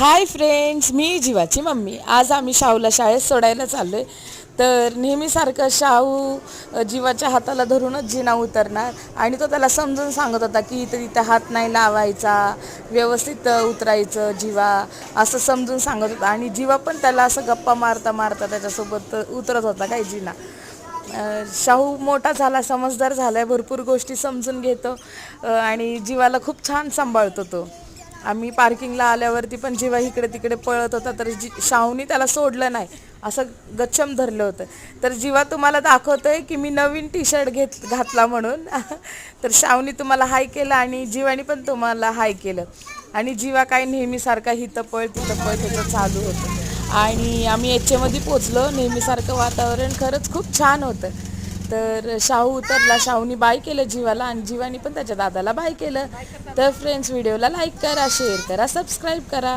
Hi friends, मी जीवाची mummy. आज आम्ही शाहूला शाळेत सोडायला चाललो आहे. तर नेहमीसारखं शाहू जीवाच्या हाताला धरूनच जिना उतरणार आणि तो त्याला समजून सांगत होता की इथं तिथं हात नाही लावायचा, व्यवस्थित उतरायचं जीवा, असं समजून सांगत होता. आणि जीवा पण त्याला असं गप्पा मारता मारता त्याच्यासोबत उतरत होता काय जिना. शाहू मोठा झाला, समजदार झाला आहे, भरपूर गोष्टी समजून घेतो आणि जीवाला खूप छान सांभाळतो तो. आम्ही पार्किंगला आल्यावरती पण जेव्हा इकडे तिकडे पळत होता तर शाहूनी त्याला सोडलं नाही, असं गच्चम धरलं होतं. तर जीवा तुम्हाला दाखवतोय की मी नवीन टी शर्ट घातला म्हणून. तर शाहूनी तुम्हाला हाय केलं आणि जीवानी पण तुम्हाला हाय केलं. आणि जीवा काय नेहमीसारखा हिथं पळ तिथं पळ त्याचं चालू होतं. आणि आम्ही याच्यामध्ये पोचलो. नेहमीसारखं वातावरण खरंच खूप छान होतं. तर शाहू उतरला, शाहूनी बाय केलं जीवाला आणि जीवानी पण त्याच्या दादाला बाय केलं. तर फ्रेंड्स, व्हिडिओला लाईक करा, शेअर करा, सबस्क्राईब करा.